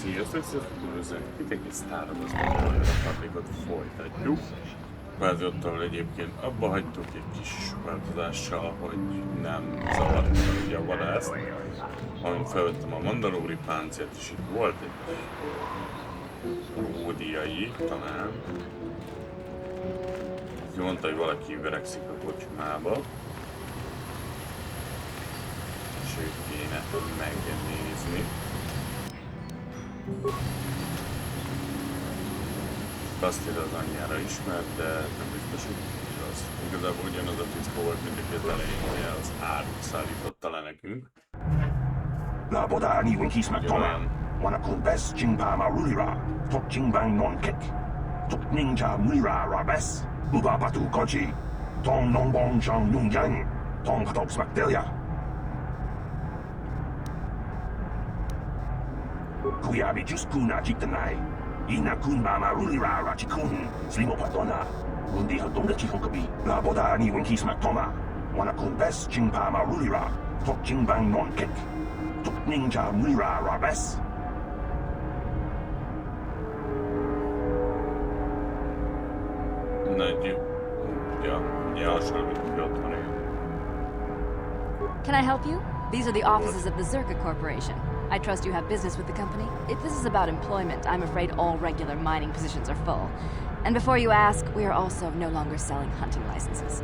Sziasztok, üdvözlök egy Star Wars-ot folytatjuk. Kvázi ott, ahol egyébként abba hagytuk egy kis változással, hogy nem zavartam el ugye a vadászt. Amint felvettem a mandalóri páncélt, és itt volt egy ródiai talán. Így mondta, hogy valaki verekszik a kocsmába. És őt kéne megnézni. Azt ide az anyjára ismert, de nem biztos, hogy igaz. Igazából ugyanaz a fickó volt, mint aki az elején, hogy az árut szállította le nekünk. Laboda ni win kismak toma. Wanakun bes jingbama rulira. Tok jingbang non kek. Tok ninja mura rabes. Uba batu koji. Tong nongbong chang nung yang. Tong katok smak delia. Kuyabi just kuna jiktanai. Ina kun mama rulira rachikun. Slimo patona. Undi hadonga chihonkabi. Laboda ni win kismak toma. Wanakun bes jingbama rulira. Tok jingbang non kek. Tok ninja mura rabes. Can I help you? These are the offices of the Zerka Corporation. I trust you have business with the company. If this is about employment, I'm afraid all regular mining positions are full. And before you ask, we are also no longer selling hunting licenses.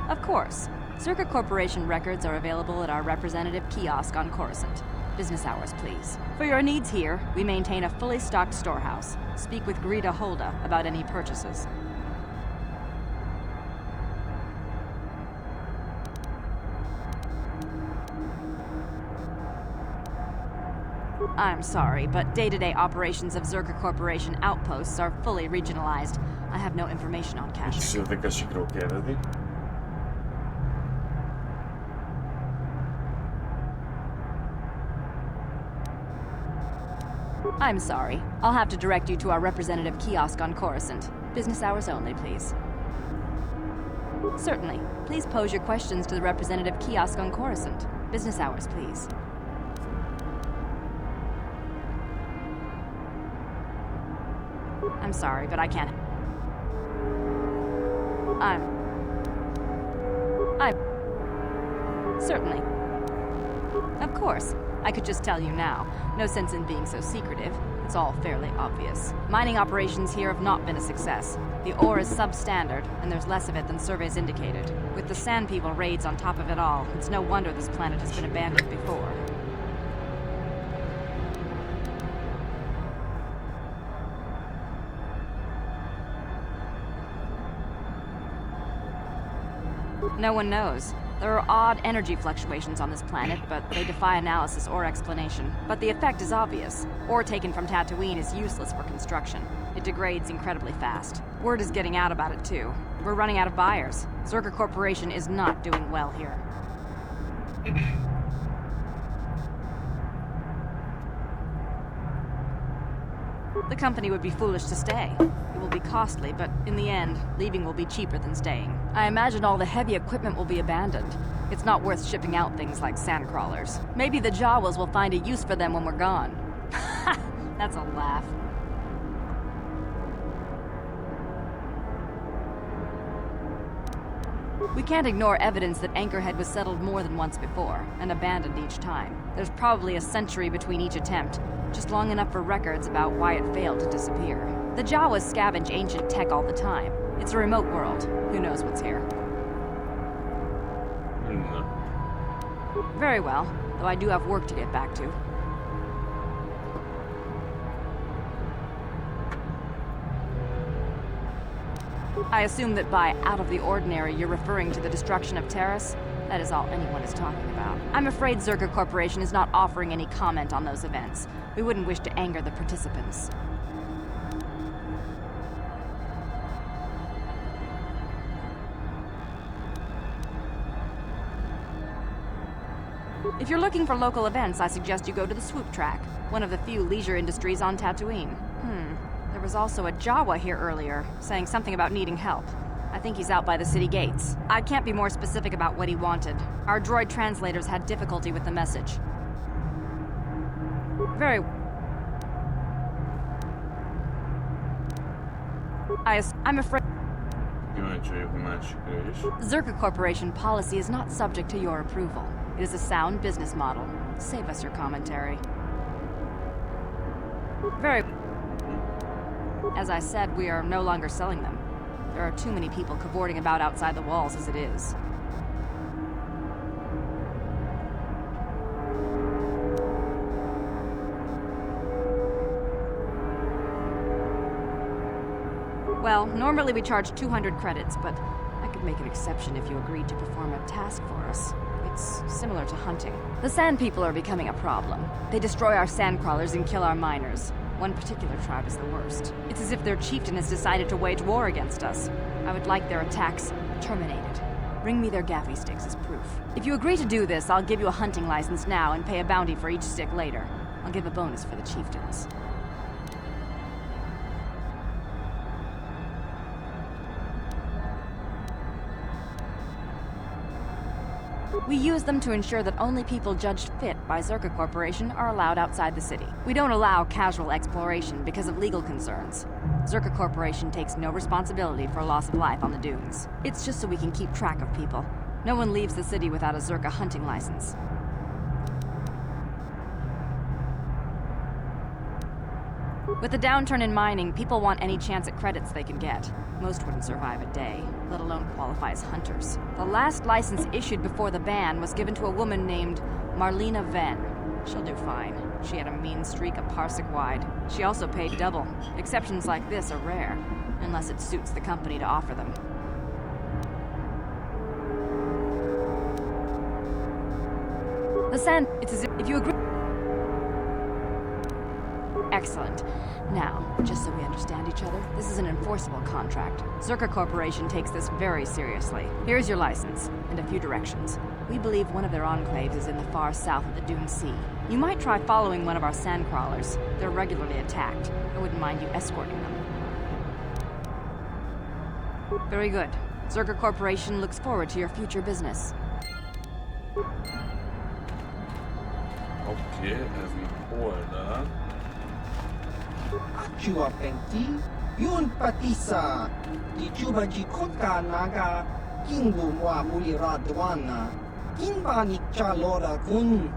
Of course. Zerka Corporation records are available at our representative kiosk on Coruscant. Business hours, please. For your needs here, we maintain a fully stocked storehouse. Speak with Greta Holda about any purchases. I'm sorry, but day-to-day operations of Zerka Corporation outposts are fully regionalized. I have no information on cash. I'm sorry. I'll have to direct you to our representative kiosk on Coruscant. Business hours only, please. Certainly. Please pose your questions to the representative kiosk on Coruscant. Business hours, please. I'm sorry, but I can't. Certainly. Of course. I could just tell you now. No sense in being so secretive. It's all fairly obvious. Mining operations here have not been a success. The ore is substandard, and there's less of it than surveys indicated. With the Sand People raids on top of it all, it's no wonder this planet has been abandoned before. No one knows. There are odd energy fluctuations on this planet, but they defy analysis or explanation. But the effect is obvious. Ore taken from Tatooine is useless for construction. It degrades incredibly fast. Word is getting out about it too. We're running out of buyers. Zerka Corporation is not doing well here. The company would be foolish to stay. It will be costly, but in the end, leaving will be cheaper than staying. I imagine all the heavy equipment will be abandoned. It's not worth shipping out things like sandcrawlers. Maybe the Jawas will find a use for them when we're gone. That's a laugh. We can't ignore evidence that Anchorhead was settled more than once before, and abandoned each time. There's probably a century between each attempt, just long enough for records about why it failed to disappear. The Jawas scavenge ancient tech all the time. It's a remote world. Who knows what's here? Very well, though I do have work to get back to. I assume that by out of the ordinary, you're referring to the destruction of Terrace? That is all anyone is talking about. I'm afraid Zerka Corporation is not offering any comment on those events. We wouldn't wish to anger the participants. If you're looking for local events, I suggest you go to the Swoop Track, one of the few leisure industries on Tatooine. There was also a Jawa here earlier, saying something about needing help. I think he's out by the city gates. I can't be more specific about what he wanted. Our droid translators had difficulty with the message. Very... I'm afraid... Zerka Corporation policy is not subject to your approval. It is a sound business model. Save us your commentary. Very... As I said, we are no longer selling them. There are too many people cavorting about outside the walls as it is. Well, normally we charge 200 credits, but I could make an exception if you agreed to perform a task for us. It's similar to hunting. The Sand People are becoming a problem. They destroy our sandcrawlers and kill our miners. One particular tribe is the worst. It's as if their chieftain has decided to wage war against us. I would like their attacks terminated. Bring me their gaffy sticks as proof. If you agree to do this, I'll give you a hunting license now and pay a bounty for each stick later. I'll give a bonus for the chieftains. We use them to ensure that only people judged fit by Zerka Corporation are allowed outside the city. We don't allow casual exploration because of legal concerns. Zerka Corporation takes no responsibility for loss of life on the dunes. It's just so we can keep track of people. No one leaves the city without a Zerka hunting license. With the downturn in mining, people want any chance at credits they can get. Most wouldn't survive a day, let alone qualify as hunters. The last license issued before the ban was given to a woman named Marlena Venn. She'll do fine. She had a mean streak a parsec wide. She also paid double. Exceptions like this are rare, unless it suits the company to offer them. The sand, it's as if you agree... Excellent. Now, just so we understand each other, this is an enforceable contract. Zerka Corporation takes this very seriously. Here's your license, and a few directions. We believe one of their enclaves is in the far south of the Dune Sea. You might try following one of our sandcrawlers. They're regularly attacked. I wouldn't mind you escorting them. Very good. Zerka Corporation looks forward to your future business. Oké, ez mi oldal. Achua Penti, Yun Patisa, Di Chubaji Kotka Naga, Kingu Mwa Muliradwana, Kinbani Chalora Kun.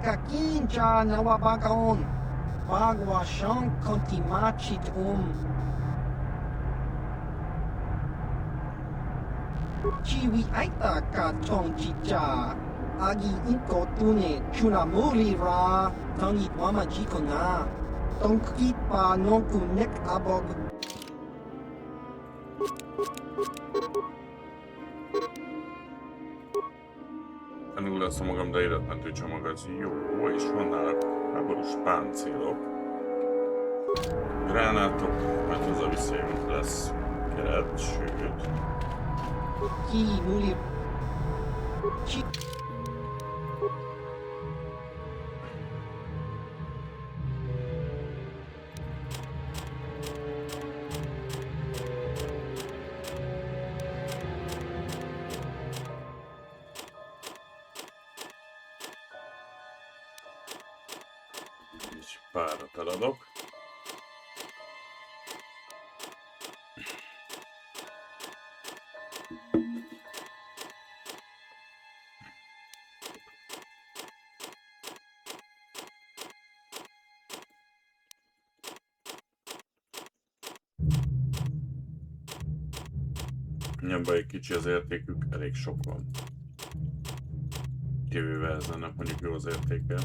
Kakincha Nawabagaon, Bagwa Shank Kontimachit Chiwi aita ka tong chicha. Agi inko tune chunamuri ra. Tangi wama jiko na. Tongkit pa nonku nek abog. Tanul lesz a magam, de életmentő csomag az jó, és van náluk háborús páncélok. Gránátok, majd hozzá visszajövünk lesz keret, sőt. Ki muli. Chi. Így párat eladok. Nyomba egy kicsi az értékük, elég sok van. Kivéve ezennek mondjuk jó az értéke.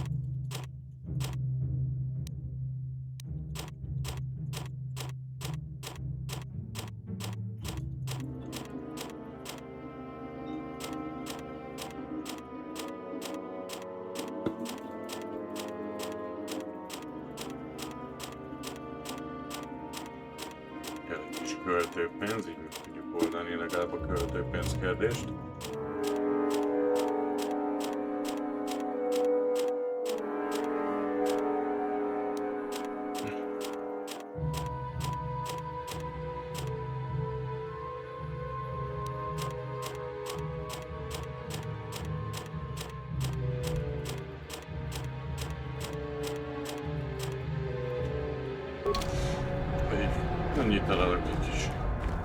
Kell egy kis költőpénz, így meg tudjuk oldani legalább a költőpénz kérdést. annyit találok, egy kis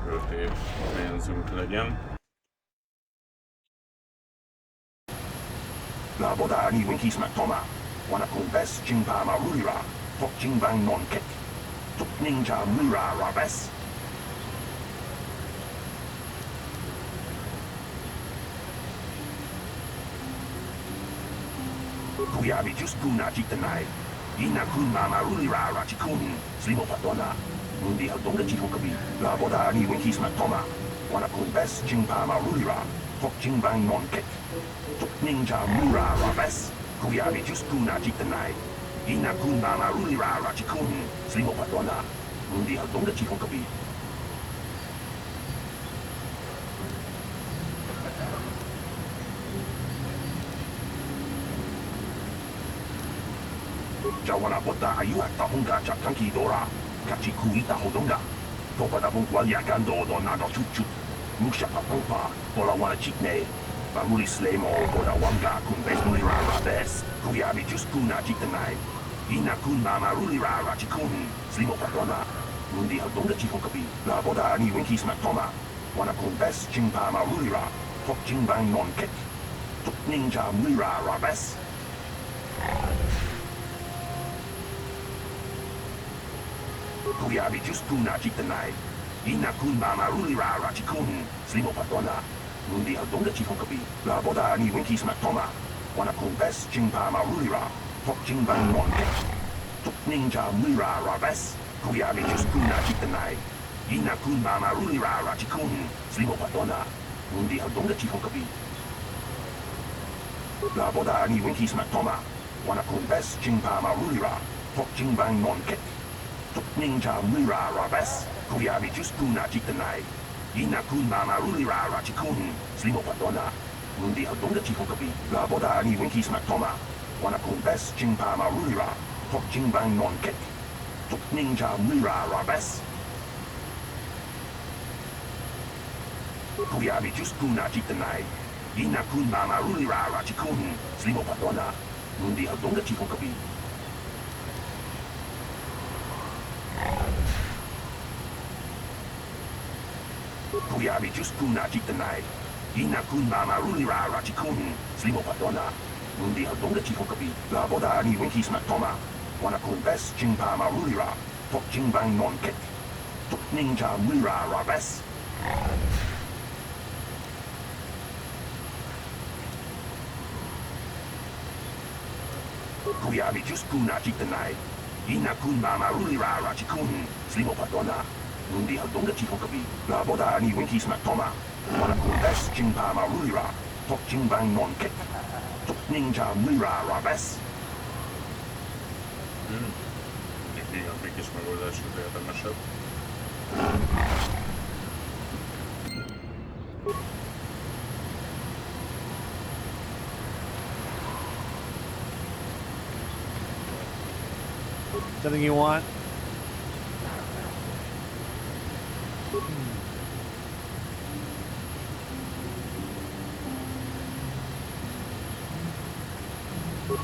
költő pénzünk legyen. La boda ni win kis mak toma. Wana kun bes jingpa ma rulira. Tok jingbang non kek. Tok ninja mura ra bes. Kuyabi just kuna jitanai. Ina kun mama rulira ra chikun. Slimo patona. Mundi hadonga chihokabi. La boda ni win kis mak toma. Wana kun bes jingpa ma rulira. Tok jingbang non kek. Tok ninja mura ra bes. Kuyabi just kuna jitanai. Ina kun mama rulira ra chikun. Slimo patona. Mundi hadonga chihokabi. Jawana bota ayuha tahunga chatanki dora. Kachi kuita hodonga. Topada bungwa yakando do nado chuchu. Musha papampa. Bola wana chikne. Bamuli slemo boda wanga kun bes mulira rabes. Kuyabi just kuna jitanai. Ina kun mama rulira rachikun. Slimo patona. Mundi hadonga chihokabi. La boda ni winkis matoma. Wana kun bes jingpa ma rulira. Tok jingbang non kek. Tok ninja mulira rabes. Kuyabi just kuna jitanai. Ina kun mama rulira rachikun. Slimo patona. Mundi hadonga chihokabi. La boda ni winkis matoma. Wana kun bes jingpa ma rulira. Tok jingbang non kek. Tok ninja mura rabes. Kuyabi just kuna jitanai. Ina kun mama rulira rachikun. Slimo patona. Mundi hadonga chihokabi. La boda ni winkis matoma. Wana kun bes jingpa ma rulira. Tok jingbang non kek. Tok ninja mura rabes. Kuyabi just kuna jitanai. Ina kun mama rulira rachikun. Slimo patona. Mundi hadonga chihokabi. La boda ni winkis matoma. Wana kun bes jingpa ma rulira. Tok jingbang non kek. Tok ninja mura rabes. Kuyabi just kuna jitanai. Ina kun mama rulira rachikun. Slimo patona. Mundi hadonga chihokabi. Kuyabi just kuna jitanai. Ina kun mama rulira rachikun. Slimo patona. Mundi hadonga chihokabi. La boda ni winkis matoma. Wana kun bes jingpa ma rulira. Tok jingbang non kek. Tok ninja mura rabes. Kuyabi just kuna jitanai. Ina kun mama rulira rachikun. Slimo patona. Mundi hadonga chihokabi. La boda ni winkis matoma. Wana kun bes jingpa ma rulira. Tok jingbang non kek. Tok ninja mura rabes. Még a kis megoldás az érdemesebb. Something you want?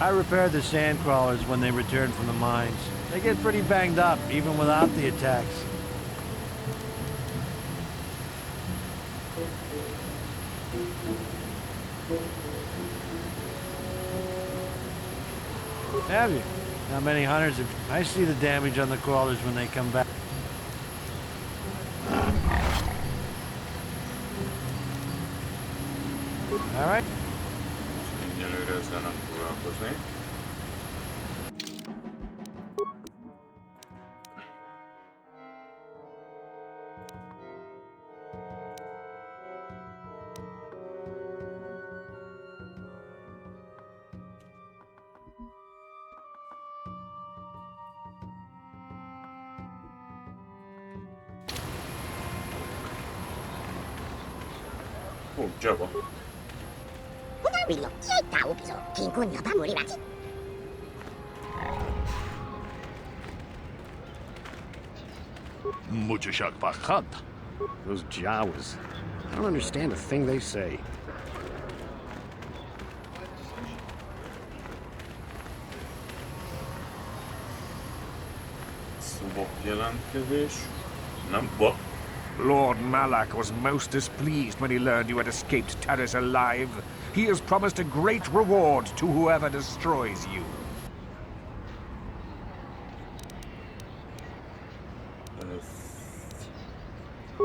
I repaired the sand crawlers when they returned from the mines. They get pretty banged up, even without the attacks. Have you? Not many hunters have... I see the damage on the crawlers when they come back. All right. Egyelőre ezzel nem foglalkozni. Java. Those Jawas. I don't understand a thing they say. Swap jelentkezés. Nem? What? Lord Malak was most displeased when he learned you had escaped Taris alive. He has promised a great reward to whoever destroys you.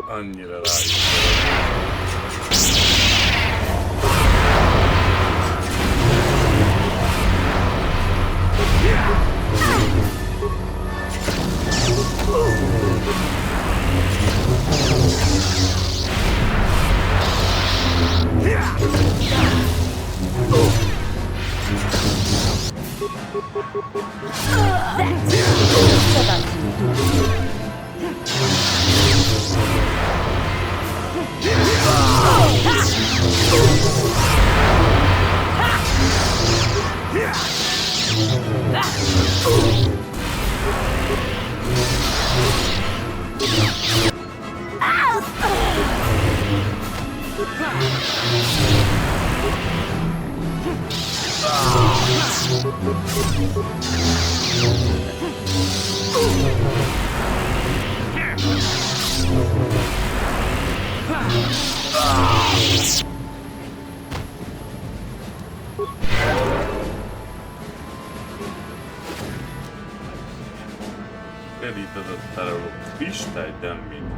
Annyira rájuk. Elítatott tároló kristály, de mint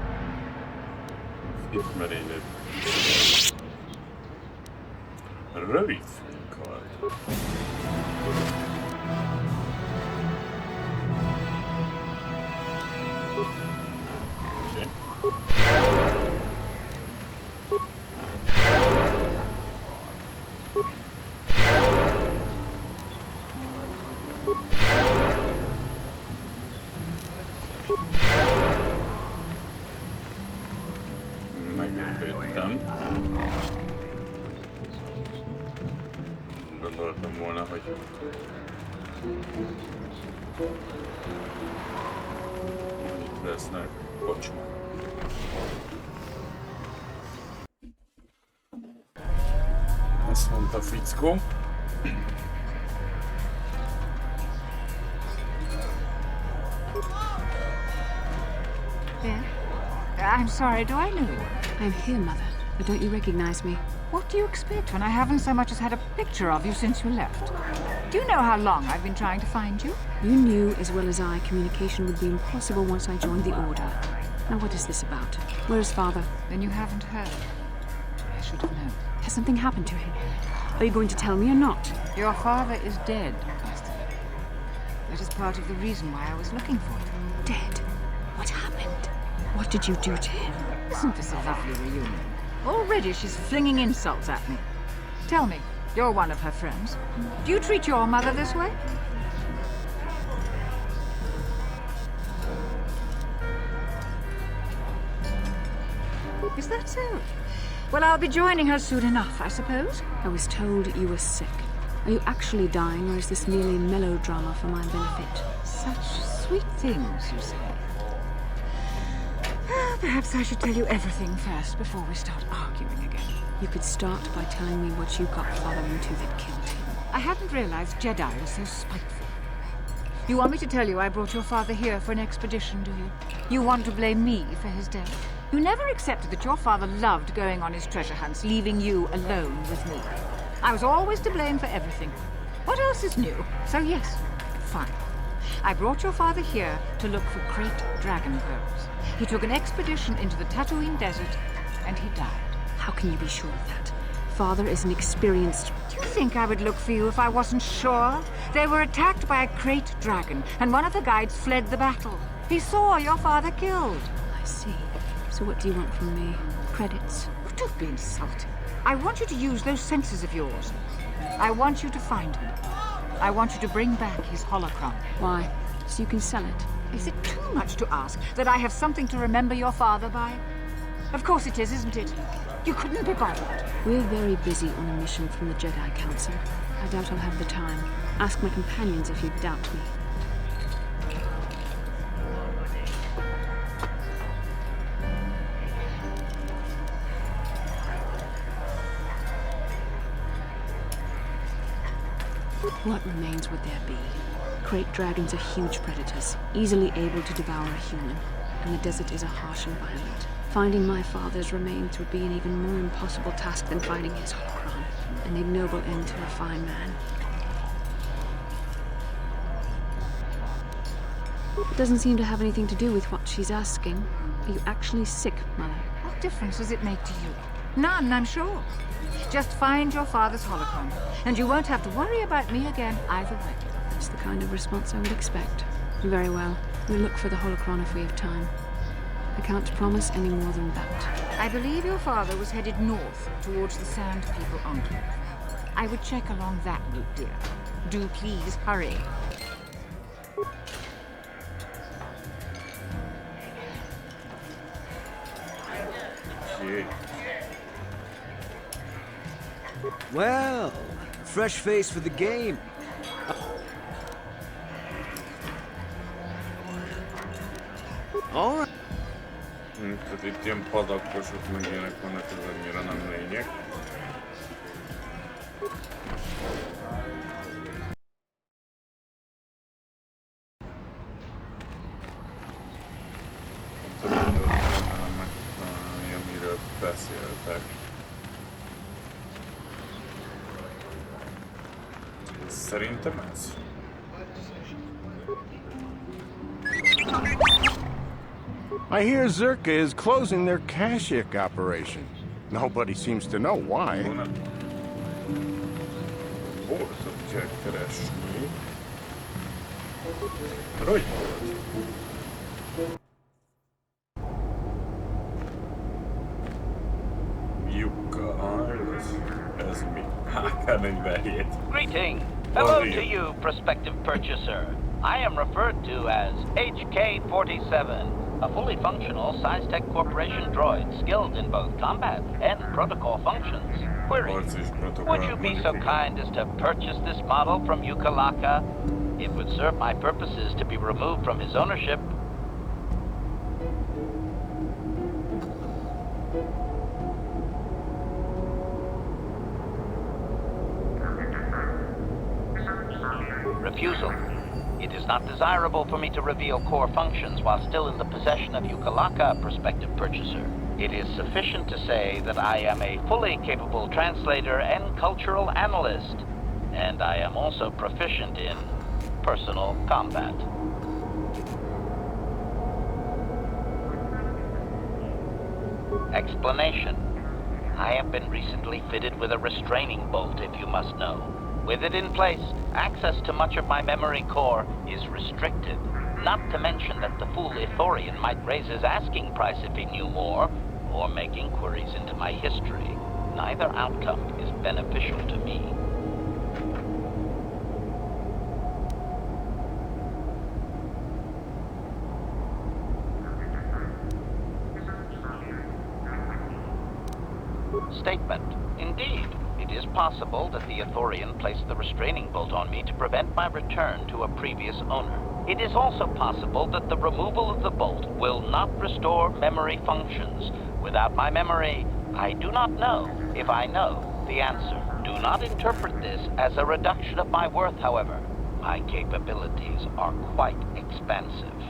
itt merénylő. Rövid fénykard. Meglepődtem. Gondoltam volna, hogy itt lesznek kocsmák. Ezt mondta fickó. I'm sorry, do I know you? I'm here, Mother. But don't you recognize me? What do you expect when I haven't so much as had a picture of you since you left? Do you know how long I've been trying to find you? You knew as well as I communication would be impossible once I joined the Order. Now what is this about? Where is Father? Then you haven't heard. I should have known. Has something happened to him? Are you going to tell me or not? Your father is dead, Master. That is part of the reason why I was looking for you. Dead? What happened? What did you do to him? Isn't this a lovely reunion? Already she's flinging insults at me. Tell me, you're one of her friends. Do you treat your mother this way? Is that so? Well, I'll be joining her soon enough, I suppose. I was told you were sick. Are you actually dying, or is this merely melodrama for my benefit? Such sweet things, you say. Perhaps I should tell you everything first before we start arguing again. You could start by telling me what you got Father into that killed him. I hadn't realized Jedi were so spiteful. You want me to tell you I brought your father here for an expedition, do you? You want to blame me for his death? You never accepted that your father loved going on his treasure hunts, leaving you alone with me. I was always to blame for everything. What else is new? So yes, fine. I brought your father here to look for great dragon pearls. He took an expedition into the Tatooine desert, and he died. How can you be sure of that? Father is an experienced... Do you think I would look for you if I wasn't sure? They were attacked by a great dragon, and one of the guides fled the battle. He saw your father killed. I see. So what do you want from me? Credits? Oh, don't be insulting. I want you to use those senses of yours. I want you to find him. I want you to bring back his holocron. Why? So you can sell it? Is it too much to ask that I have something to remember your father by? Of course it is, isn't it? You couldn't be bothered. We're very busy on a mission from the Jedi Council. I doubt I'll have the time. Ask my companions if you doubt me. What remains would there be? Great dragons are huge predators, easily able to devour a human. and the desert is a harsh environment. Finding my father's remains would be an even more impossible task than finding his holocron. An ignoble end to a fine man. It doesn't seem to have anything to do with what she's asking. Are you actually sick, Mother? What difference does it make to you? None, I'm sure. Just find your father's holocron, and you won't have to worry about me again either way. That's the kind of response I would expect. Very well. We'll look for the holocron if we have time. I can't promise any more than that. I believe your father was headed north towards the Sand People Enclave. I would check along that route, dear. Do please hurry. Okay. Well, fresh face for the game. All right. Tehát itt ilyen padakosok meg ilyenek vannak, ez annyira nem lényeg. Amiről beszéltek. Szerintem ez. I hear Zerka is closing their Kashyyyk operation. Nobody seems to know why. Boltot kell keresni. Rogybolt. Lyukka, ez mi? AK-47. Greeting. Hello to you, prospective purchaser. I am referred to as HK-47, a fully functional SciTech Corporation droid skilled in both combat and protocol functions. Query, would you be so kind as to purchase this model from Ukalaka? It would serve my purposes to be removed from his ownership. Refusal. It is not desirable for me to reveal core functions while still in the possession of Ukalaka, prospective purchaser. It is sufficient to say that I am a fully capable translator and cultural analyst, and I am also proficient in personal combat. Explanation. I have been recently fitted with a restraining bolt, if you must know. With it in place, access to much of my memory core is restricted. Not to mention that the fool Ithorian might raise his asking price if he knew more, or make inquiries into my history. Neither outcome is beneficial to me. Statement. Indeed. It is possible that the Ithorian placed the restraining bolt on me to prevent my return to a previous owner. It is also possible that the removal of the bolt will not restore memory functions. Without my memory, I do not know if I know the answer. Do not interpret this as a reduction of my worth, however. My capabilities are quite expansive.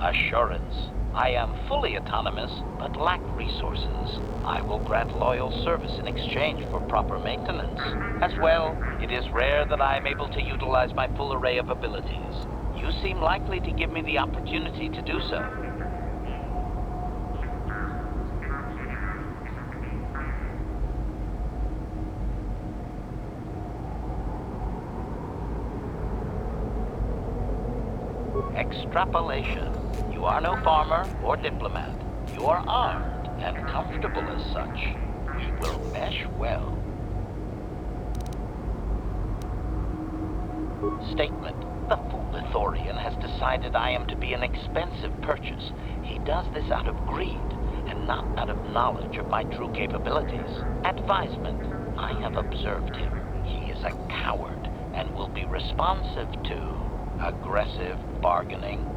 Assurance. I am fully autonomous, but lack resources. I will grant loyal service in exchange for proper maintenance. As well, it is rare that I am able to utilize my full array of abilities. You seem likely to give me the opportunity to do so. Extrapolation. You are no farmer or diplomat. You are armed and comfortable as such. We will mesh well. Statement. The fool Ithorian has decided I am to be an expensive purchase. He does this out of greed and not out of knowledge of my true capabilities. Advisement. I have observed him. He is a coward and will be responsive to aggressive bargaining.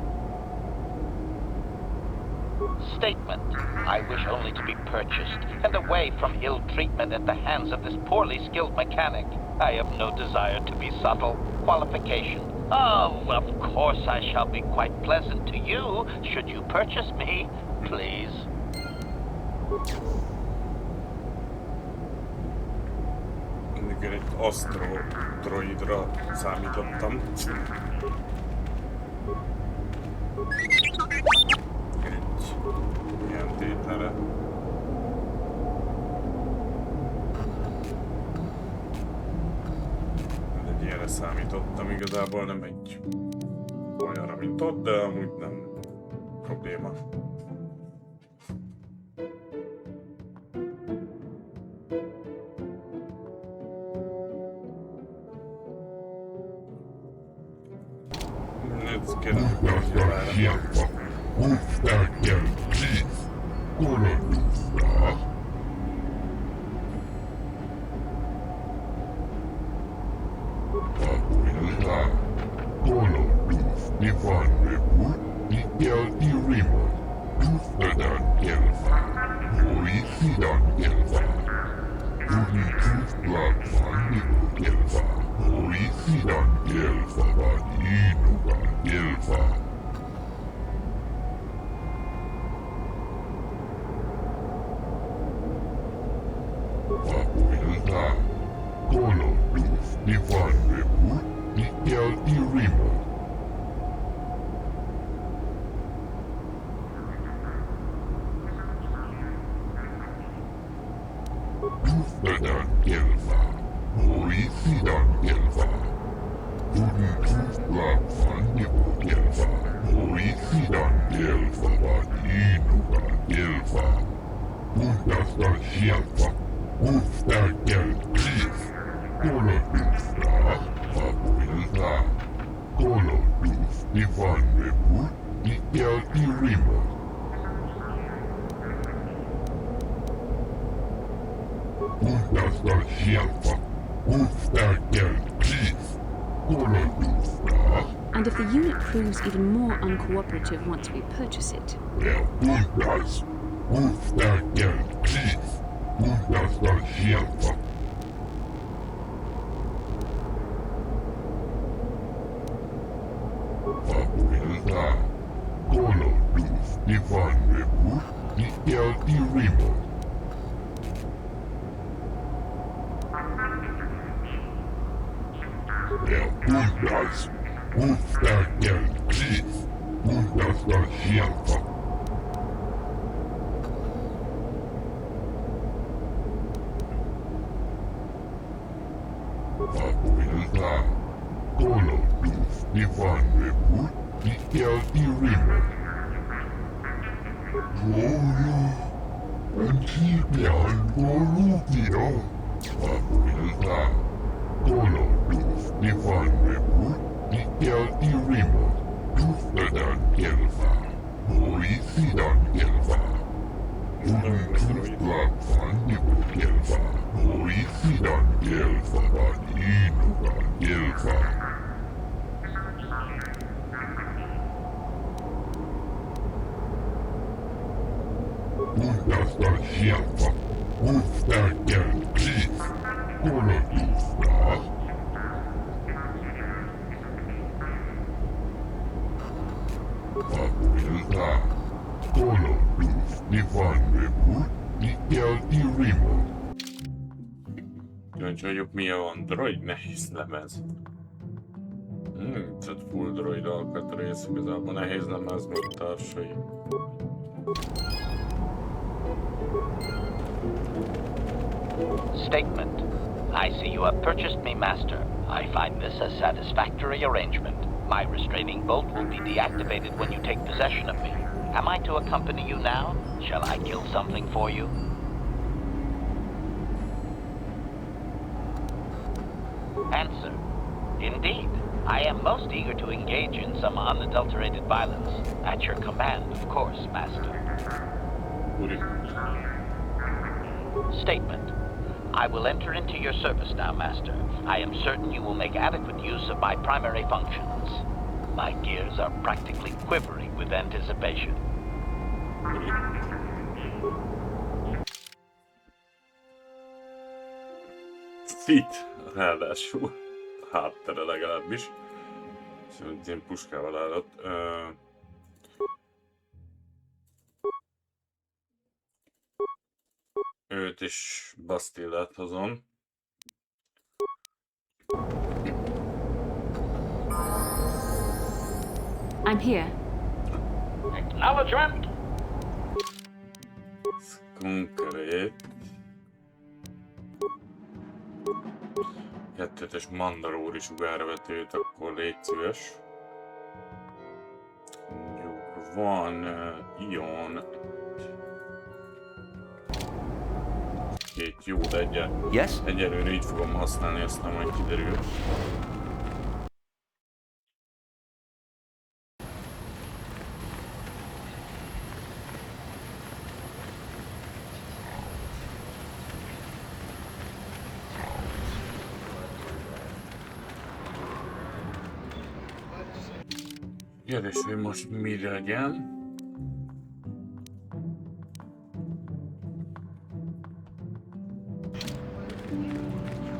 Statement. I wish only to be purchased and away from ill treatment at the hands of this poorly skilled mechanic. I have no desire to be subtle. Qualification. Oh, of course I shall be quite pleasant to you, should you purchase me, please. Mindig egy Astro droidra számítottam. Egy ilyen tételre. Egy ilyenre számítottam, igazából nem egy olyanra, mint ott, de amúgy nem probléma. Let's get it. And if the unit proves even more uncooperative once we purchase it, Kíváncsi vagyok, milyen van droid nehéz lemez. Tehát full droid alkatrész, igazából nehéz lemez, meg társai. Statement. I see you have purchased me, Master. I find this a satisfactory arrangement. My restraining bolt will be deactivated when you take possession of me. Am I to accompany you now? Shall I kill something for you? Answer. Indeed. I am most eager to engage in some unadulterated violence. At your command, of course, Master. Statement. I will enter into your service now, Master. I am certain you will make adequate use of my primary functions. My gears are practically quivering with anticipation. Fit, ráadásul. Háttere legalábbis. Szóval ilyen puskával állott. Őt is Bastillát hozom. I'm here. Acknowledgement! Ez konkrét. Kettőtös mandaróri sugárvetőt, akkor légy szíves. Mondjuk van ion. Két jó, de egyelőre így fogom használni, aztán majd kiderül. Kérdés, hogy most mi legyen?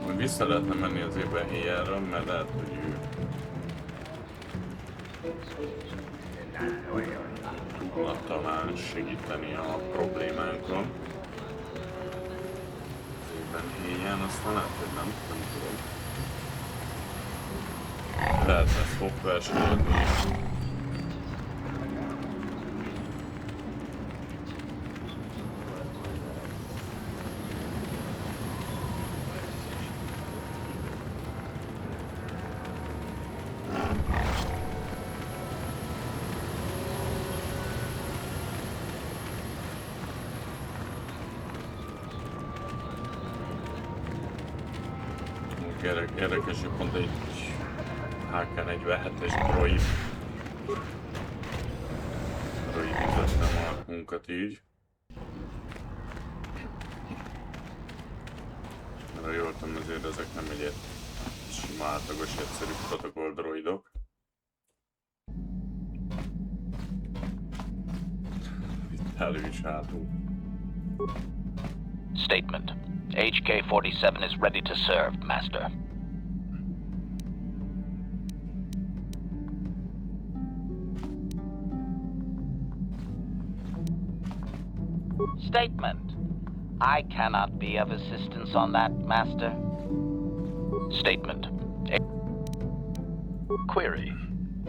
Hogy vissza lehetne menni az Végigjátszásra, mert lehet, hogy ő tudna talán segíteni a problémánkon. Az Végigjátszás, aztán lehet, hogy nem tudom. Lehetne fokversenyedni. Érdekes, hogy pont egy HK-47-es droidítettem a munkat így. Mert ha jól tudom, azért ezek nem egy sima átlagos egyszerű protokoll droidok. Itt elő is hátul. Statement. HK-47 is ready to serve, Master. Statement. I cannot be of assistance on that, Master. Statement. Query.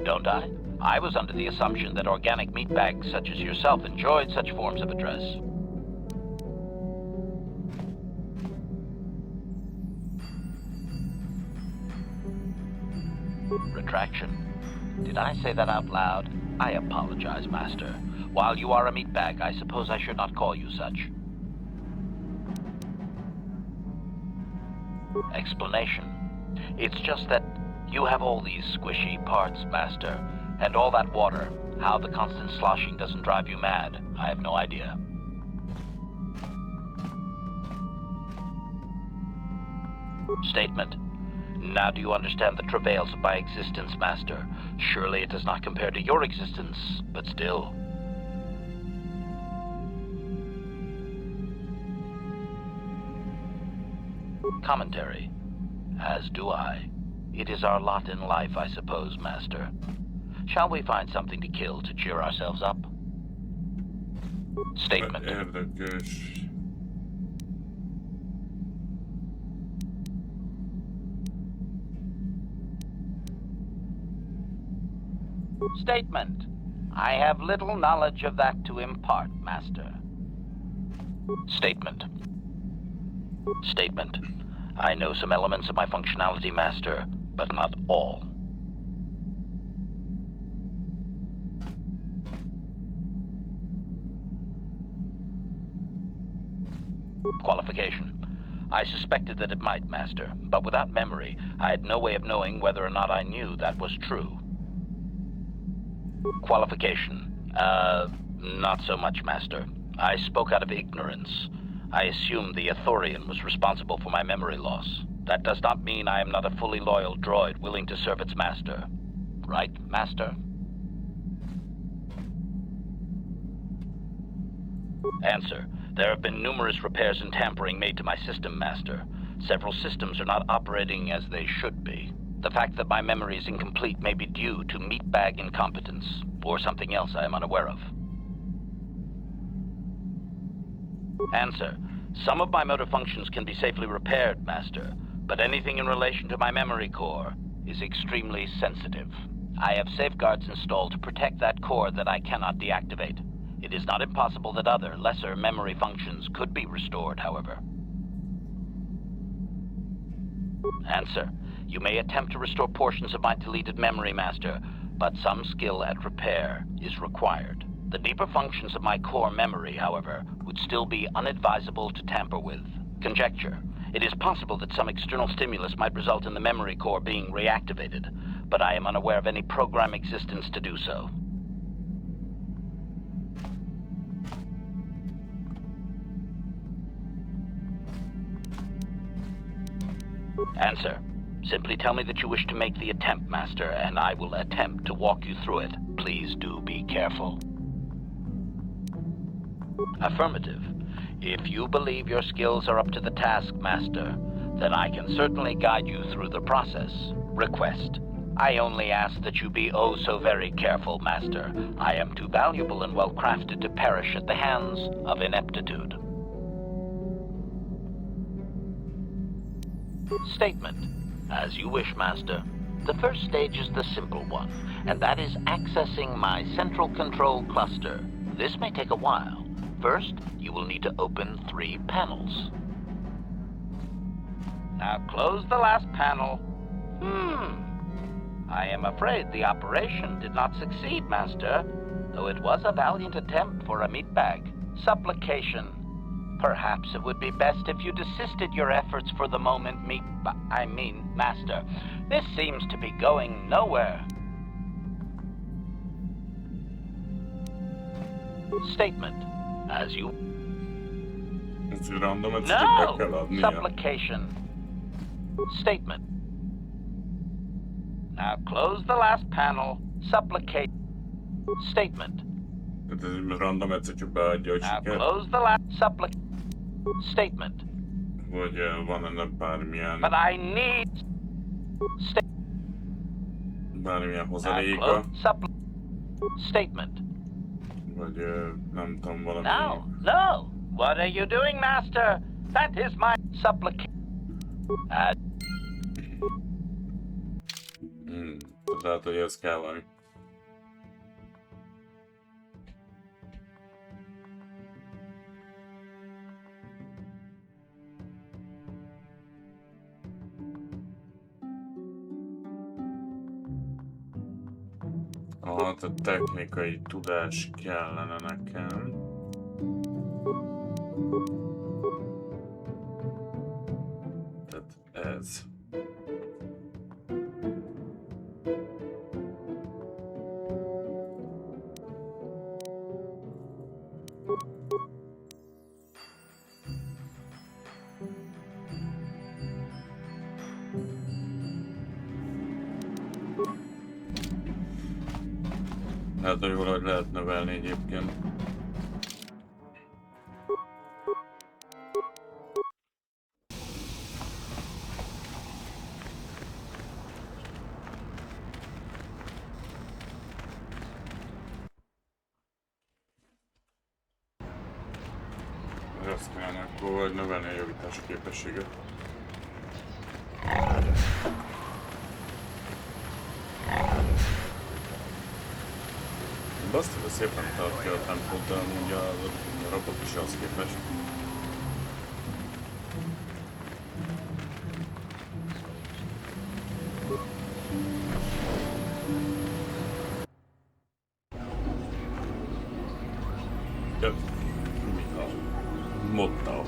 Don't I? I was under the assumption that organic meatbags such as yourself enjoyed such forms of address. Retraction. Did I say that out loud? I apologize, Master. While you are a meatbag, I suppose I should not call you such. Explanation. It's just that you have all these squishy parts, Master, and all that water. How the constant sloshing doesn't drive you mad, I have no idea. Statement. Now do you understand the travails of my existence, Master? Surely it does not compare to your existence, but still. Commentary. As do I. It is our lot in life, I suppose, Master. Shall we find something to kill to cheer ourselves up? Statement. Statement. I have little knowledge of that to impart, Master. Statement. Statement. I know some elements of my functionality, Master, but not all. Qualification. I suspected that it might, Master, but without memory, I had no way of knowing whether or not I knew that was true. Qualification. Not so much, Master. I spoke out of ignorance. I assumed the Ithorian was responsible for my memory loss. That does not mean I am not a fully loyal droid willing to serve its master. Right, Master? Answer. There have been numerous repairs and tampering made to my system, Master. Several systems are not operating as they should be. The fact that my memory is incomplete may be due to meatbag incompetence, or something else I am unaware of. Answer. Some of my motor functions can be safely repaired, Master, but anything in relation to my memory core is extremely sensitive. I have safeguards installed to protect that core that I cannot deactivate. It is not impossible that other, lesser memory functions could be restored, however. Answer. You may attempt to restore portions of my deleted memory, Master, but some skill at repair is required. The deeper functions of my core memory, however, would still be unadvisable to tamper with. Conjecture. It is possible that some external stimulus might result in the memory core being reactivated, but I am unaware of any program existence to do so. Answer. Simply tell me that you wish to make the attempt, Master, and I will attempt to walk you through it. Please do be careful. Affirmative. If you believe your skills are up to the task, Master, then I can certainly guide you through the process. Request. I only ask that you be oh so very careful, Master. I am too valuable and well-crafted to perish at the hands of ineptitude. Statement. As you wish, Master. The first stage is the simple one, and that is accessing my central control cluster. This may take a while. First, you will need to open 3 panels. Now close the last panel. I am afraid the operation did not succeed, Master, though it was a valiant attempt for a meatbag. Supplication. Perhaps it would be best if you desisted your efforts for the moment, Master. This seems to be going nowhere. Statement. As you... No! Supplication. Statement. Now close the last panel. Supplicate. Statement. Now close the last statement. But I need statement. No. What are you doing, Master? That is my supplication. Tehát, hogy ez kell valami. Hát a technikai tudás kellene nekem. Tehát ez. Hát, hogy valahogy lehet növelni egyébként. Ezt kellene akkor vagy növelni a javítási képességet. Azt hogy szépen tartja a tempót, de amúgy a robot is az képest. De mi a modda?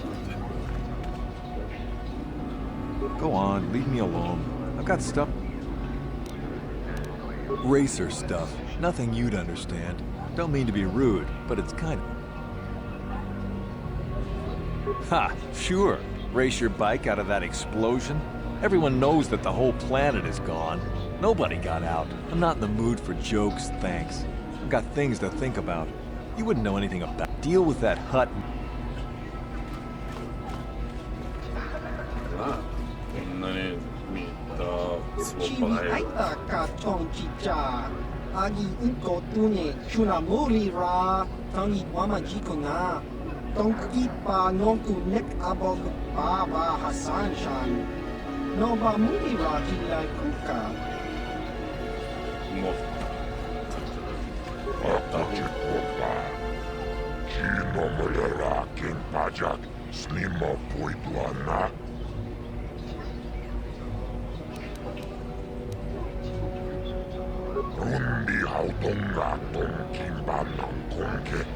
Go on, leave me alone. I've got stuff. Racer stuff. Nothing you'd understand. Don't mean to be rude, but it's kind of... Ha! Sure. Race your bike out of that explosion? Everyone knows that the whole planet is gone. Nobody got out. I'm not in the mood for jokes, thanks. I've got things to think about. You wouldn't know anything about... Deal with that hut... találja. aita katong chicha. Agi inko tune chunamuri ra. Tangi wama jiko na. Tongki pa nonku nek abog baba Hassan shan. No ba muri ra kilai kuka. Chinomolerakin pajak slimo puituana. Rundi hautonga tonkin bannan konkek.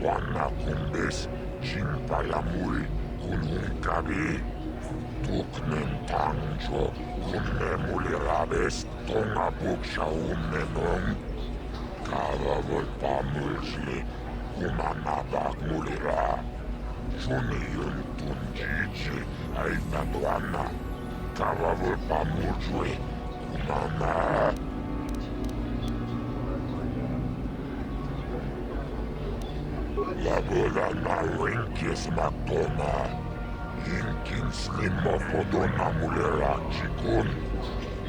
Wanna kumbes chimpalamui kun hunkavi. Tuknen tangjo kunne mulirabes tonga buksha unnenon. Kava voi pamulsli kumanabak mulira. Suni yuntun jiji aita tuanna. Kava voi pamulsli kumana. Labola na winkis matona. Inkin slimma podona mulira chikun.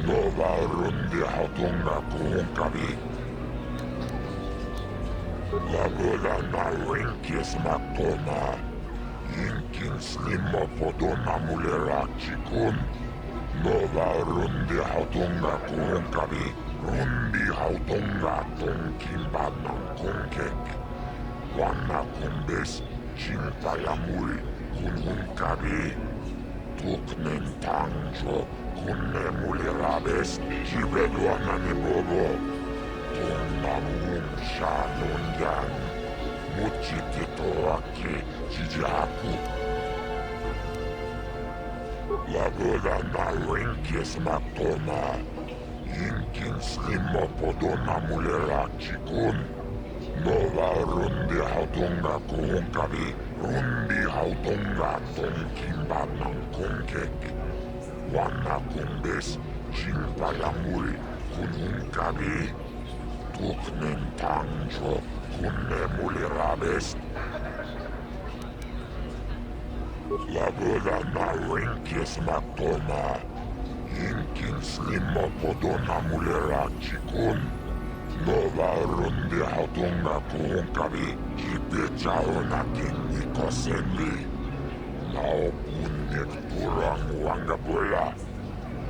Nova rundi hatunga kuhunkavi. Labola na winkis matona. Inkin slimma podona mulira chikun. Nova rundi hatunga kuhunkavi. Rundi hatunga tonkin bannan konkek. Wanna kumbes chimpalamui kun hunkavi. Tuknen tangjo kunne mulirabes jibeluanani bobo. Tunna mun shanunyan. Muchititoaki jijaku. Labola na winkis matona. Inkin slimma podona mulira chikun. Nova rundi hautunga kuhunkavi. Rundi hautunga tonkin bannan konkek. Wanna kumbes chimpalamui kun hunkavi. Tuknen tangjo kunne mulirabes. Labola na winkis matona. Inkin slimma podona mulira chikun. Nova rundi hautunga kuhunkavi. Kipechaunakin nikosenli. Nao punnek turang wangabula.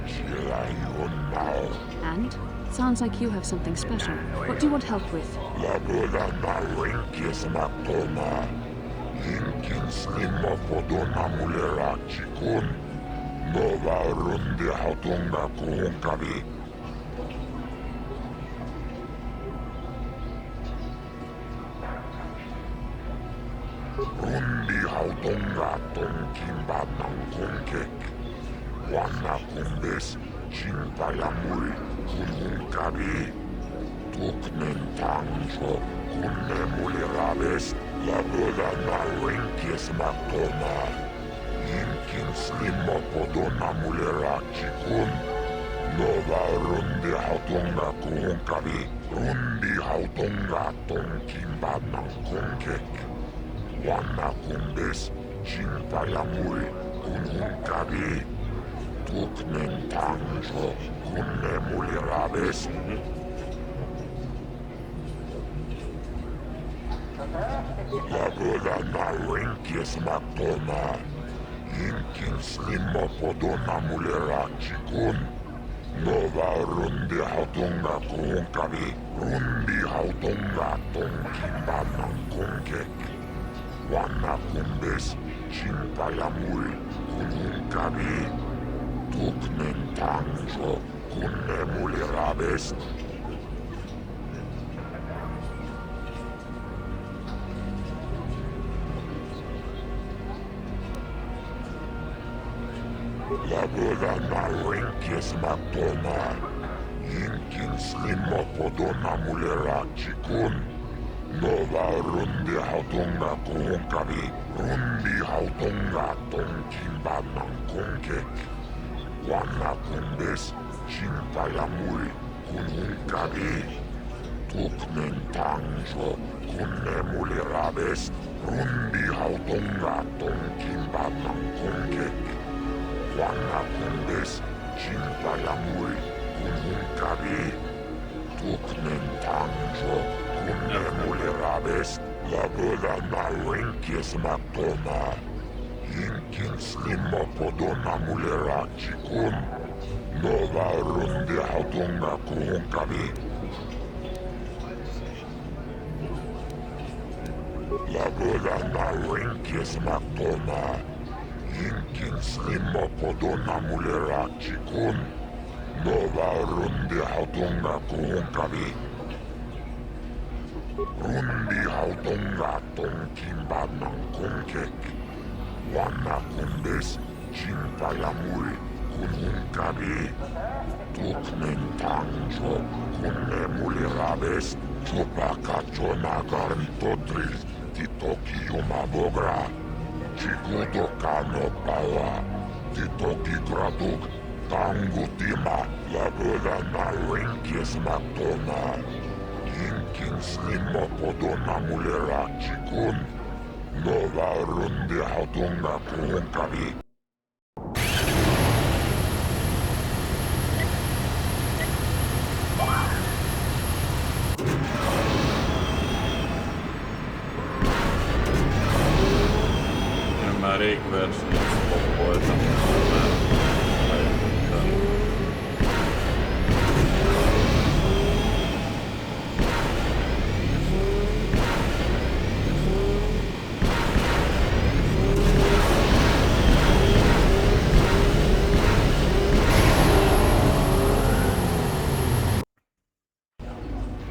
Shilayun nao. And? Sounds like you have something special. What do you want help with? Labola na winkis matona. Inkin slimma podona mulira chikun. Nova rundi hautunga kuhunkavi. Rundi hautunga tonkin bannan konkek. Wanna kumbes chimpalamui kun hunkavi. Tuknen tangjo kunne mulirabes. Labola na winkis matona. Inkin slimma podona mulira chikun. Nova rundi hautunga kuhunkavi. Rundi hautunga tonkin bannan konkek. Wanna kumbes chimpalamui kun hunkavi. Tuknen tangjo kunne mulirabes. Labola na winkis matona. Inkin slimma podona mulira chikun. Nova rundi hautunga kuhunkavi. Rundi hautunga tonkin bannan konkek. Wanna kumbes chimpalamui kun hunkavi. Tuknen tangjo kunne mulirabes. Labola na winkis matona. Inkin slimma podona mulira chikun. Nova rundi hautunga kuhunkavi. Rundi hautunga tonkin bannan konkek. Wanna kumbes chimpalamui kun hunkavi. Tuknen tangjo kunne mulirabes. Rundi hautunga tonkin bannan konkek. Wanna kumbes Jinpalamui kununkavi. Tuknen tangjo kunnemulirabes. Lagodana winkis matoma. Inkin slimma podona mulirachikun. Nova rundi hautunga kuhunkavi. Lagodana winkis matoma. Inkin slimma podona mulirachikun. Nova rundi hautunga kuhunkavi. Rundi hautunga tonkin badnan kunkek. Wanna kumbes Jinpalamui kununkavi. Tuknen tangjo kunnemulirabes. Chupakachonagarn totril titoki yumabogra. Chikudokano pawa. Titoki graduk tangutima. Lagodana winkis matoma. Inkin slimma podona mulirachikun. Nova rundi hautunga kuhunkavi. Én már rég versenyzők voltam, már eljutottam.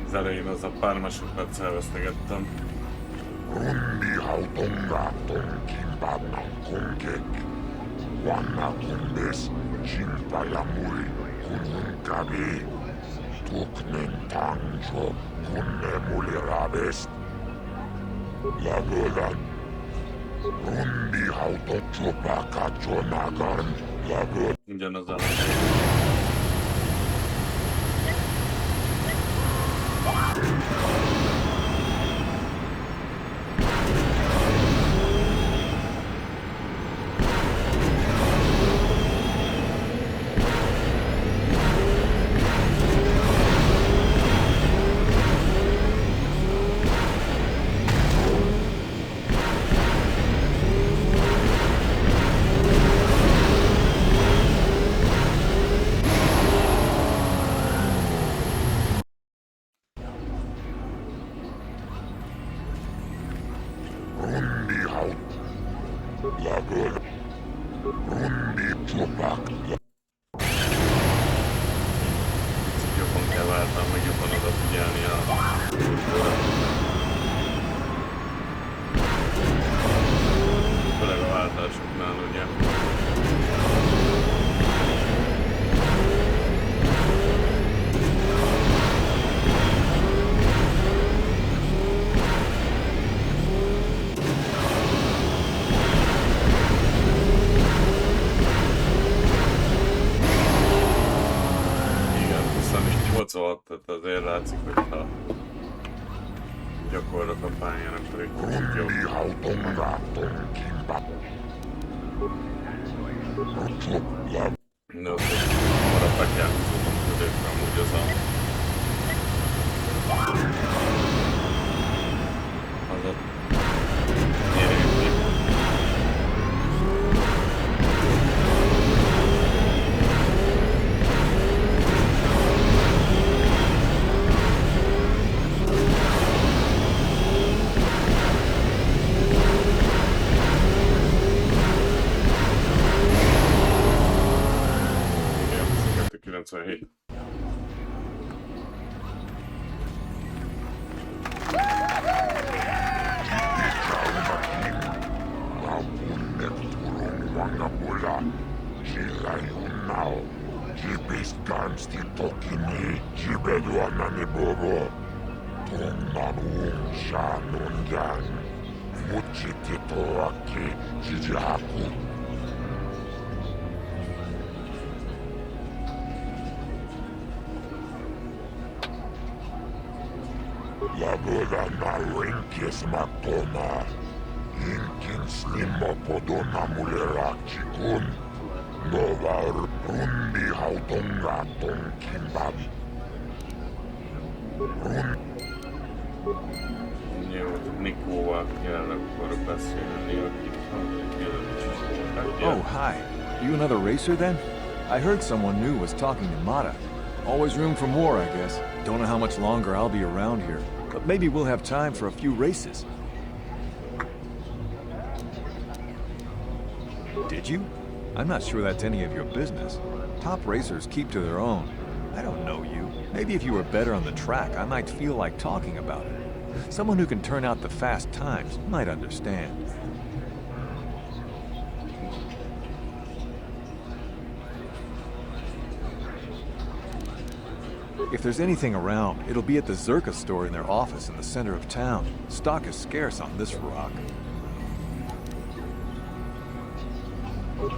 Az elején az a pár másodperc elvesztegettem. Rundi hautunga tonkin badnan kunkek. Wanna kumbes Jinpalamui kununkavi. Tuknen tangjo kunnemulirabes. Lagodan rundi hauton chupakachonagarn. Lagod. Ugyanaz a Rundi haut. Lagod. Rundi chupak. Kicsit jobban kell váltam, meg jobban odafigyelni a turkóra. Főleg a váltásoknál, ugye. Igen, 24-86, tehát azért látszik, hogyha gyakorlok a pályán, akkor egy kicsit jobb. Rundi hautunga tonkin badnan. No, hamarabb be kell húzódnom középre amúgy az a nyerőkép. Igen, 22-97. Wangabula, sillä junnao. Jipiskansti tokini, jibeduanani bobo. Tunnamuun saanun jan. Mutsititoaki, jijaku. Lagodana winkis matoma. Inkin slimma podona mulirachikun. Nova rundi hautonga tonkimbab. Jó, Nikóval kell akkor beszélni, akit előtt is voltak. Oh, hi. You another racer then? I heard someone new was talking to Mata. Always room for more, I guess. Don't know how much longer I'll be around here, but maybe we'll have time for a few races. Did you? I'm not sure that's any of your business. Top racers keep to their own. I don't know you. Maybe if you were better on the track, I might feel like talking about it. Someone who can turn out the fast times might understand. If there's anything around, it'll be at the Zerka store in their office in the center of town. Stock is scarce on this rock.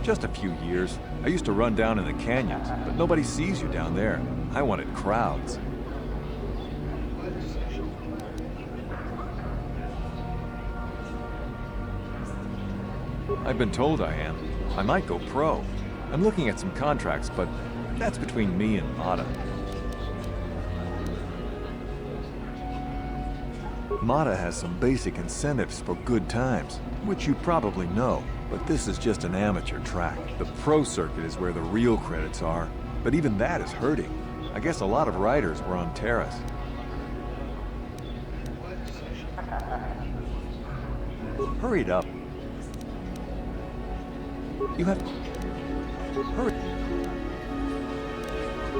Just a few years. I used to run down in the canyons, but nobody sees you down there. I wanted crowds. I've been told I am. I might go pro. I'm looking at some contracts, but that's between me and Mata. Mata has some basic incentives for good times, which you probably know, but this is just an amateur track. The pro circuit is where the real credits are, but even that is hurting. I guess a lot of riders were on Terrace. Hurry it up. You have... Hurry.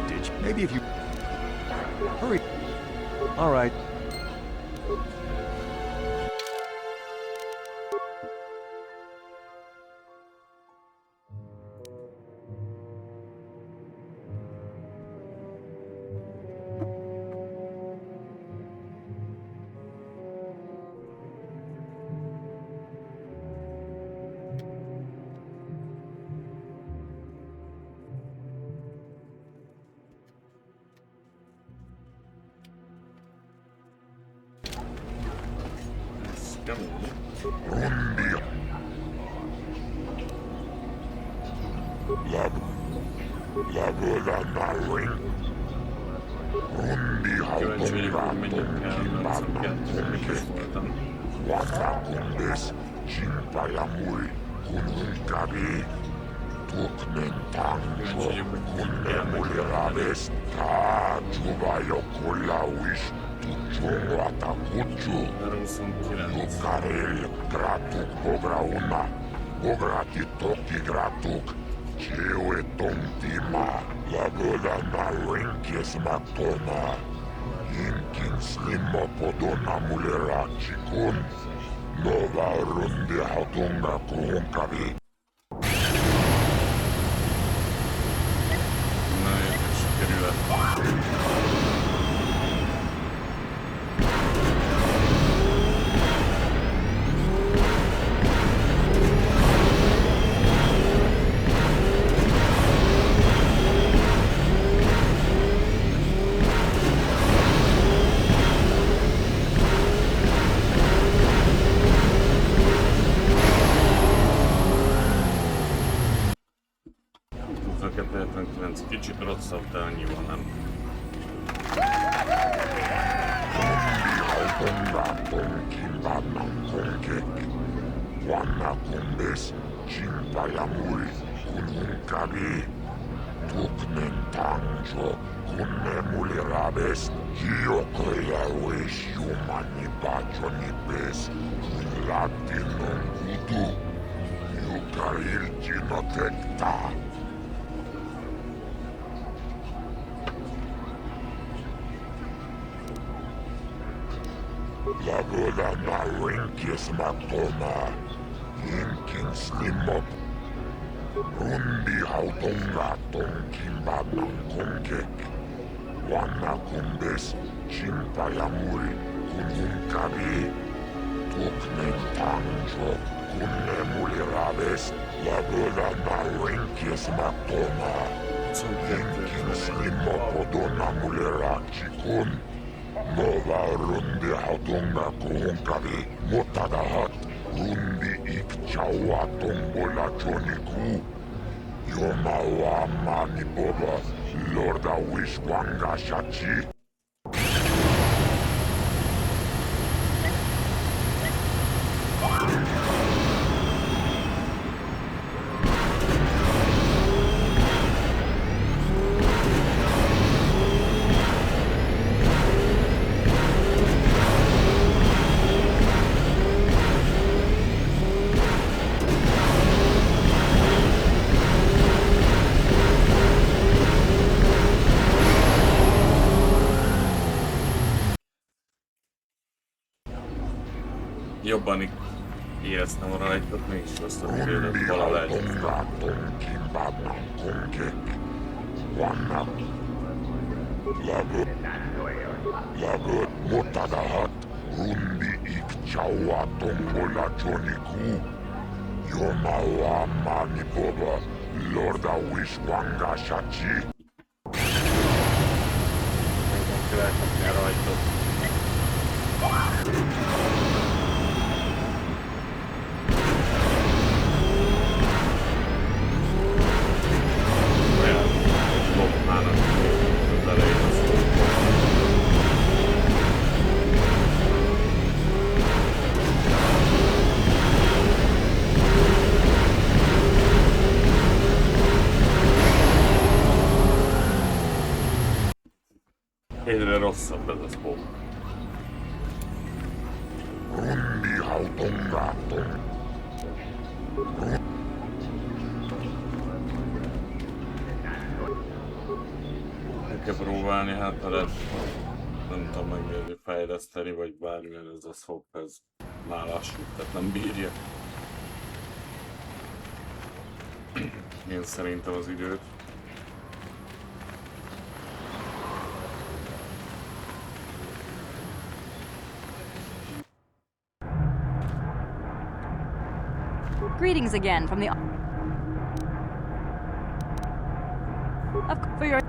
Did you? Maybe if you... Hurry. All right. Lucarel gratuk bograuna, bograti toki gratuk, ceue tomtima, la vola na renkes matoma, inkin slimma podona mulera chikun, nova runde hatunga kuhunkavi. Kicsit rosszabb, de annyival nem. Wanna kumbes, chimpayamuri, kununkabi, tuknen tangjo, kunne mulirabes, hiokoya wish humani bachoni bes, latinon kudu, yukaril chinotekta. La vola na renkes matoma, inkin slimop, rundi hautonga tonkimba nankongek, wana kumbes, chimpayamuri, kununkabi, tuknen tangjo, kunne mulirabes, la vola na renkes matoma, inkin slimop odona mulerachikun, nova rundi hatunga kuhunkavi, mutadahat, rundi ik chawa tombola choniku, Yomawa mani boba, lorda wish wanga shachi. Jobban éreztem a rajtot, mégis azt a kérdőt valahogy. Lagot motadahat, rundi ik chawa tombola joniku. Yomawa mani boba, lorda wish wanga shachi. Megvan kell elkapni a rajtot. Egyre rosszabb ez a spók. Rundi hautongáton. Meg kell próbálni, hát ha lehet, nem tudom megnézni, fejleszteni, vagy bármilyen ez a szok, ez már lassú, tehát nem bírja. Én szerintem az időt. Greetings again from the... for your...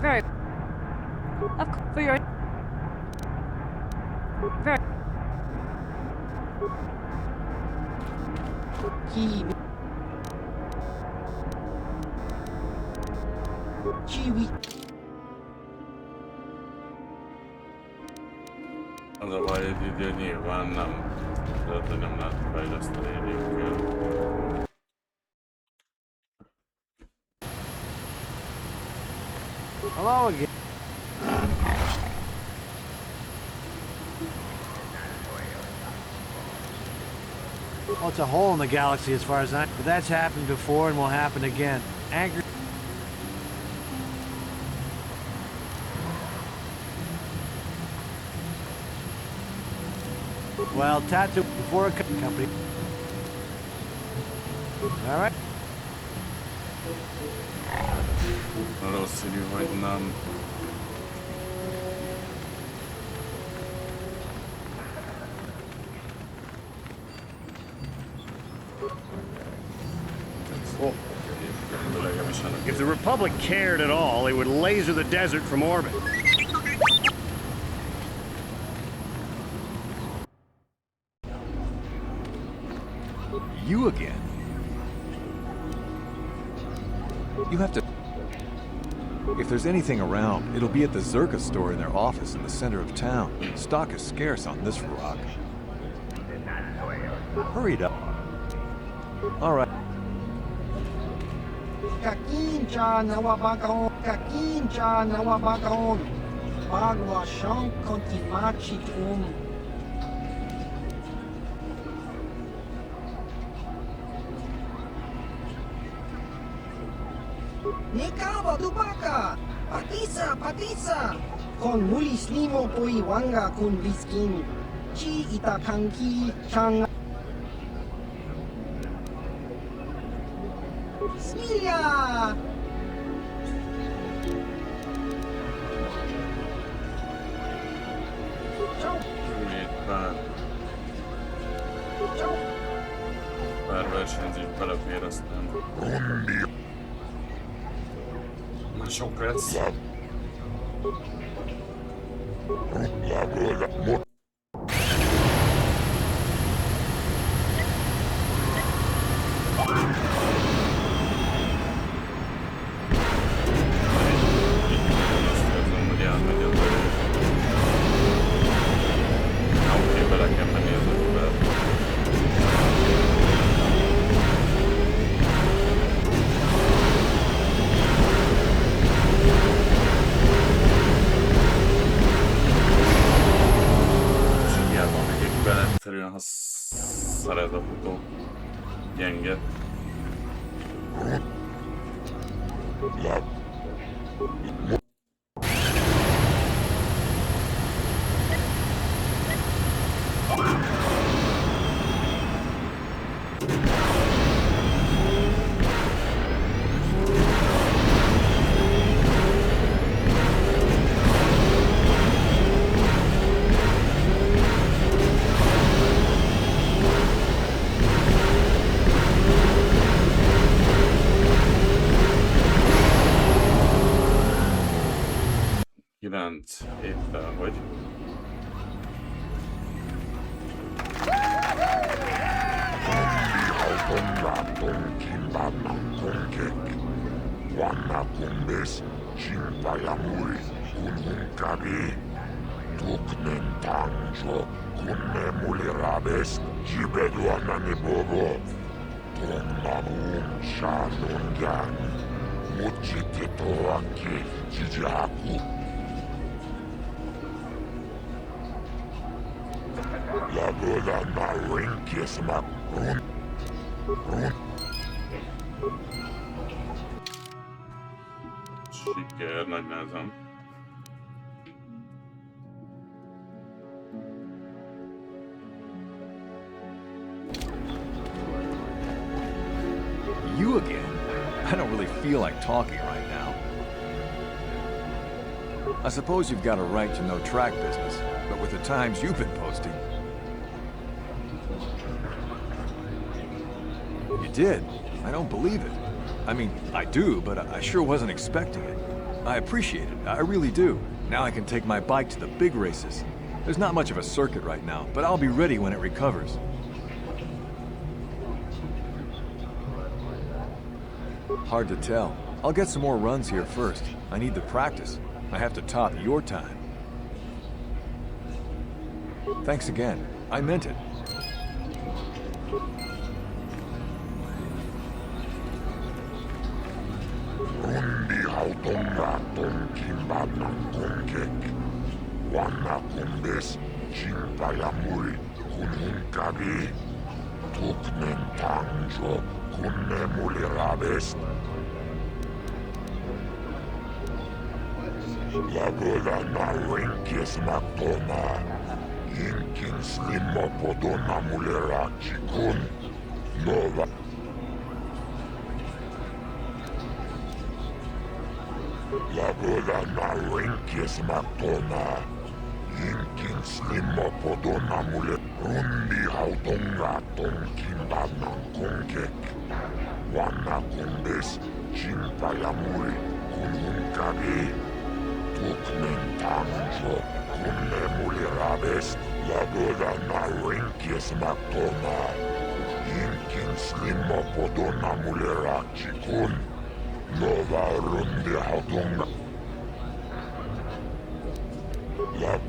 Very... for your... Very... Kiwi. Az a baj, hogy idő nyilván nem. Tehát, hogy nem lehet fejleszteni egyébként. Hello again. Well, it's a hole in the galaxy as far as I know. But that's happened before and will happen again. Anchor... Well, tattoo before a company. All right. Valószínű, hogy nem. If the Republic cared at all, they would laser the desert from orbit. You again? You have to... If there's anything around, it'll be at the Zerka store in their office in the center of town. Stock is scarce on this rock. Hurry it up. All right. Kakincha nawabakon, kakincha nawabakon. Bagwa shank kontimachi tum. Nikawa dubaka! Patisa, patisa! Kon mulis limo poi wanga kun biskin. Chi itakanki chang. Smilia! Pár versenyzés belefér, aztán... Már sok lesz. szar ez a futó. Gyenge. Éppen hogy. Wanna kumbes chimpayamuri kunhunkabi tuknen tangjo kunne mulirabes jibeduana ni bobo tonnamum shanungan muchitetoaki jijaku la boda na rinkes mak run Siker, nagy nehezen. You again? I don't really feel like talking right now. I suppose you've got a right to know track business, but with the times you've been posting... You did? I don't believe it. I mean, I do, but I sure wasn't expecting it. I appreciate it, I really do. Now I can take my bike to the big races. There's not much of a circuit right now, but I'll be ready when it recovers. Hard to tell. I'll get some more runs here first. I need the practice. I have to top your time. Thanks again. I meant it. Wanna kumbes chimpayamuri kunhunkabi tuknen tangjo kunne mulirabes la boda na rinkes maktona inkin slimo podona mulirachi kun nova la boda na rinkes maktona inkin slimo podona mule rundi hautonga tonkin banan konkek wanna kumbes chimpayamuri kunhunkabi tuknen tangjo kunne mulirabes la boda na rinkes maktona inkin slimo podona mulirachi kun nova rundi hautonga la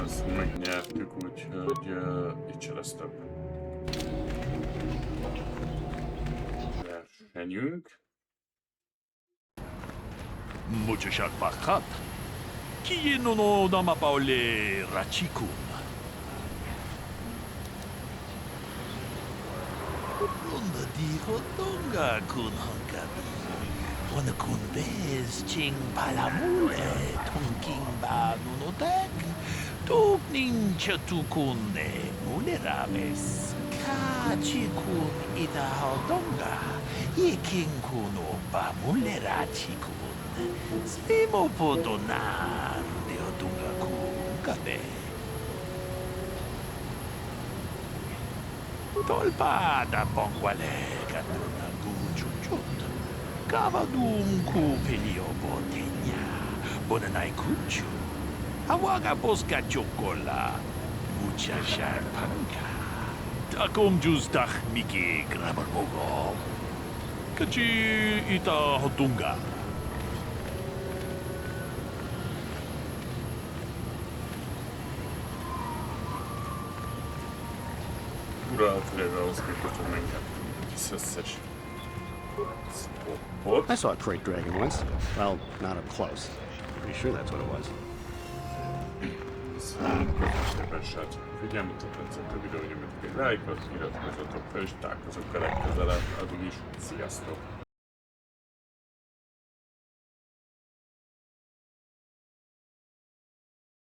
Ezt megnyertük, úgyhogy itt se lesz több versenyünk. Muchachak bakat. Kieno no namapaole rachikun. Ronda di hotonga kun hankabi. Wana kun bez ching palamule tonking ba nunotek. Tuk nincha tukunne mulerames. Kachikun ida hotonga. Ikin kun opa mulerachikun. Slimo podonar de hotonga kun kabe. Tolpa da bongwale katuna guchuchut. Kavadum ku pelio botenya. Bonanai kuchu. Awaga boska chocola. Mucha sharpanga. Takom justach miki grabarmogo. Kachi ita hotunga. I saw a crate dragon once. Well, not up close. Pretty sure that's what it was. srácok a figyelmet, ha tetszett a videó, nyomjatok egy lájkot, iratkozzatok fel, és találkozunk a legközelebb, addig is, sziasztok!